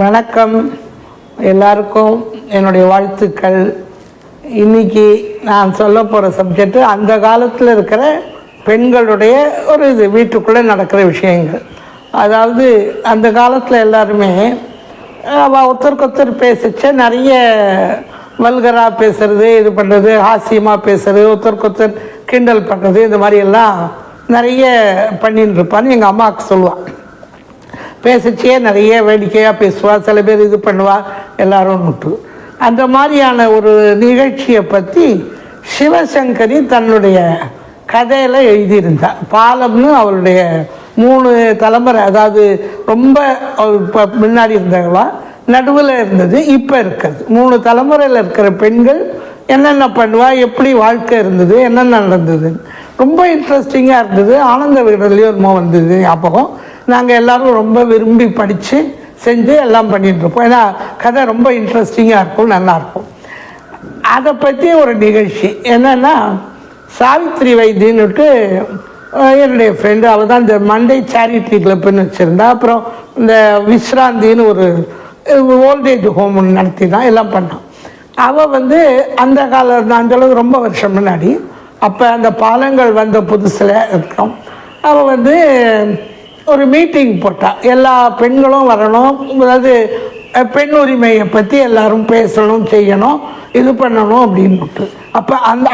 வணக்கம் எல்லாருக்கும் என்னுடைய வாழ்த்துக்கள். இன்னைக்கு நான் சொல்ல போகிற சப்ஜெக்ட் அந்த காலத்தில் இருக்கிற பெண்களுடைய ஒரு வீட்டுக்குள்ளே நடக்கிற விஷயங்கள். அதாவது அந்த காலத்தில் எல்லாருமே ஒருத்தருக்கு பேசிச்ச நிறைய வல்கராக பேசுறது, இது பண்ணுறது, ஹாஸ்யமாக பேசுறது, ஒருத்தருக்கு கிண்டல் பண்ணுறது, இந்த மாதிரியெல்லாம் நிறைய பண்ணின்னு இருப்பான்னு எங்கள் அம்மாவுக்கு சொல்லுவாள். பேசிச்சே நிறைய வேடிக்கையாக பேசுவாள், சில பேர் இது பண்ணுவாள், எல்லாரும் விட்டு. அந்த மாதிரியான ஒரு நிகழ்ச்சியை பற்றி சிவசங்கரி தன்னுடைய கதையில் எழுதியிருந்தாள். பாலம்னு அவளுடைய 3 தலைமுறை, அதாவது ரொம்ப இப்போ முன்னாடி இருந்தவங்களா, நடுவில் இருந்தது, இப்போ இருக்கிறது. 3 தலைமுறையில் இருக்கிற பெண்கள் என்னென்ன பண்ணுவா, எப்படி வாழ்க்கை இருந்தது, என்னென்ன நடந்தது, ரொம்ப இன்ட்ரெஸ்டிங்காக இருந்தது. ஆனந்த விகடன்லேயும் ரொம்ப வந்தது ஞாபகம். நாங்கள் எல்லோரும் ரொம்ப விரும்பி படித்து செஞ்சு எல்லாம் பண்ணிகிட்ருப்போம். ஏன்னா கதை ரொம்ப இன்ட்ரெஸ்டிங்காக இருக்கும், நல்லாயிருக்கும். அதை பற்றி ஒரு நிகழ்ச்சி என்னென்னா, சாவித்ரி வைத்தியன்னுட்டு என்னுடைய ஃப்ரெண்டு, அவள் தான் இந்த மண்டே சேரிட்டி கிளப்புன்னு வச்சுருந்தா. அப்புறம் இந்த விஸ்ராந்தின்னு ஒரு ஓல்டேஜ் ஹோம் நடத்தி தான் எல்லாம் பண்ணான். அவள் அந்த அந்தளவு ரொம்ப வருஷம் முன்னாடி, அப்போ அந்த பாலங்கள் வந்த புதுசில் இருக்கோம். அவள் ஒரு மீட்டிங் போட்டாள். எல்லா பெண்களும் வரணும், அதாவது பெண் உரிமையை பற்றி எல்லாரும் பேசணும், செய்யணும், இது பண்ணணும் அப்படின்ட்டு.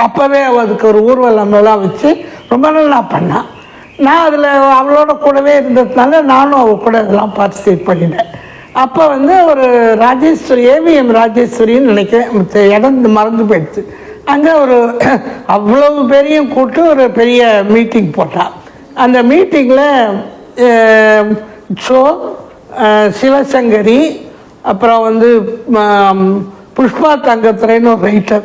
அப்போவே அதுக்கு ஒரு ஊர்வலமெல்லாம் வச்சு ரொம்ப நல்லா பண்ணான். நான் அதில் அவளோட கூடவே இருந்ததுனால நானும் அவள் கூட இதெல்லாம் பார்ட்டிசிபேட் பண்ணிட்டேன். அப்போ ஒரு ராஜேஸ்வரி, ஏவிஎம் ராஜேஸ்வரின்னு நினைக்கிறேன், இடம் மறந்து போயிடுச்சு. அங்கே ஒரு அவ்வளவு பேரையும் கூப்பிட்டு ஒரு பெரிய மீட்டிங் போட்டாள். அந்த மீட்டிங்கில் சிவசங்கரி, அப்புறம் புஷ்பா தங்கத்துறைன்னு ஒரு ரைட்டர்,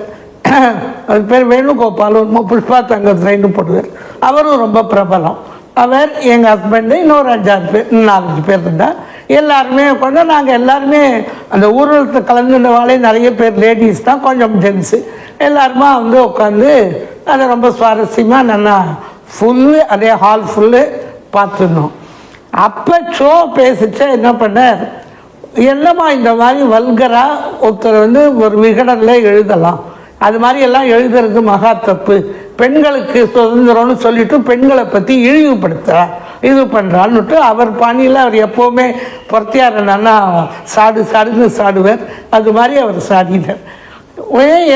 அது பேர் வேணுகோபால், புஷ்பா தங்கத்துறைன்னு போடுவார், அவரும் ரொம்ப பிரபலம். அவர், எங்கள் ஹஸ்பண்டு, இன்னொரு 4 பேர் இருந்தால் எல்லாருமே உட்காந்து, நாங்கள் எல்லாருமே அந்த ஊர்வலத்தை கலந்துவாலே நிறைய பேர் லேடிஸ் தான், கொஞ்சம் ஜென்ஸு எல்லாருமா உட்காந்து அதை ரொம்ப சுவாரஸ்யமாக நல்லா ஃபுல்லு, அதே ஹால் ஃபுல்லு பார்த்துருந்தோம். அப்போ பேசிச்சா என்ன பண்ணார், என்னம்மா இந்த மாதிரி வல்கராக ஒருத்தர் ஒரு விகடனில் எழுதலாம், அது மாதிரி எல்லாம் எழுதுறது மகா தப்பு, பெண்களுக்கு சுதந்திரம்னு சொல்லிட்டு பெண்களை பற்றி இழிவுபடுத்துகிறார், இது பண்ணுறான்னுட்டு அவர் பாணியில் அவர் எப்போவுமே பொறுத்தியாரன்னா சாடுன்னு சாடுவார். அது மாதிரி அவர் சாடினார்.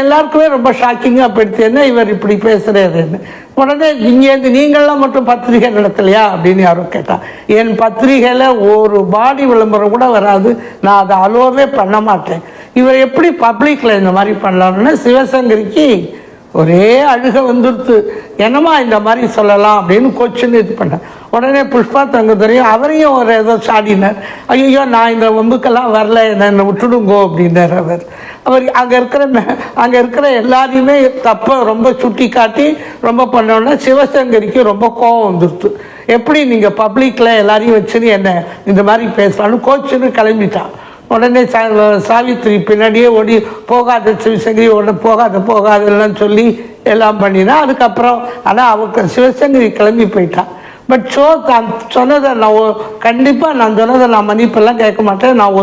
எல்லாருக்குமே ரொம்ப ஷாக்கிங்காக போயிடுச்சுன்னா இவர் இப்படி பேசுகிறாருன்னு. உடனே இங்கேருந்து நீங்கள்லாம் மட்டும் பத்திரிகை நடத்தலையா அப்படின்னு யாரும் கேட்டான். என் பத்திரிகையில் ஒரு பாடி விளம்பரம் கூட வராது, நான் அதை அலோவே பண்ண மாட்டேன். இவர் எப்படி பப்ளிக்கில் இந்த மாதிரி பண்ணலாம்னு சிவசங்கரிக்கு ஒரே அழுக வந்துடுத்து. என்னம்மா இந்த மாதிரி சொல்லலாம் அப்படின்னு கொச்சுன்னு இது பண்ணேன். உடனே புஷ்பா தங்கத்துறையும் அவரையும் ஒரு ஏதோ சாடினார். ஐயோ, நான் இந்த வம்புக்கெல்லாம் வரல, என்னை விட்டுடுங்கோ அப்படின்னார் அவர். அங்கே இருக்கிற எல்லாரையுமே தப்பை ரொம்ப சுட்டி காட்டி ரொம்ப பண்ணோன்னா சிவசங்கரிக்கு ரொம்ப கோபம் வந்துடுத்து. எப்படி நீங்கள் பப்ளிக்கில் எல்லாரையும் வச்சுன்னு என்ன இந்த மாதிரி பேசலான்னு கோச்சுன்னு கிளம்பிட்டான். உடனே சாவித்ரி பின்னாடியே ஓடி, போகாத சிவசங்கரி, உடனே போகாதெல்லாம் சொல்லி எல்லாம் பண்ணினா. அதுக்கப்புறம் ஆனால் அவங்க சிவசங்கரி கிளம்பி போயிட்டான். பட் தான் சொன்னதை நான் கண்டிப்பாக நான் சொன்னதை நான் மன்னிப்பெல்லாம் கேட்க மாட்டேன், நான்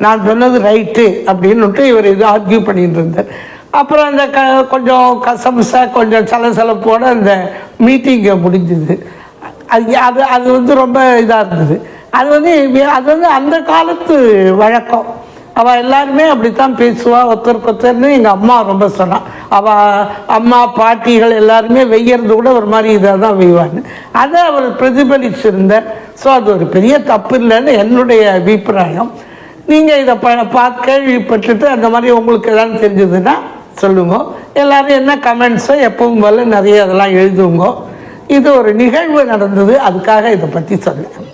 நான் சொன்னது ரைட்டு அப்படின்னுட்டு இவர் இது ஆர்கியூ பண்ணிட்டு இருந்தார். அப்புறம் அந்த கொஞ்சம் கசம்சா கொஞ்சம் சலசலப்போட அந்த மீட்டிங்கை முடிஞ்சுது. அது ரொம்ப இதாக இருந்தது. அது அந்த காலத்து வழக்கம். அவள் எல்லாருமே அப்படித்தான் பேசுவாள், ஒருத்தருன்னு எங்கள் அம்மா ரொம்ப சொன்னான். அவள் அம்மா பாட்டிகள் எல்லாருமே வெய்யறது கூட ஒரு மாதிரி இதாக தான் வெய்வான்னு அதை அவர் பிரதிபலிச்சிருந்தார். ஸோ அது ஒரு பெரிய தப்பு இல்லைன்னு என்னுடைய அபிப்பிராயம். நீங்கள் இதை கேள்விப்பட்டுட்டு அந்த மாதிரி உங்களுக்கு எதாவது தெரிஞ்சதுன்னா சொல்லுங்க. எல்லோரும் என்ன கமெண்ட்ஸோ எப்பவும் போல நிறைய அதெல்லாம் எழுதுங்க. இது ஒரு நிகழ்வு நடந்தது, அதுக்காக இதை பற்றி சொல்லுங்கள்.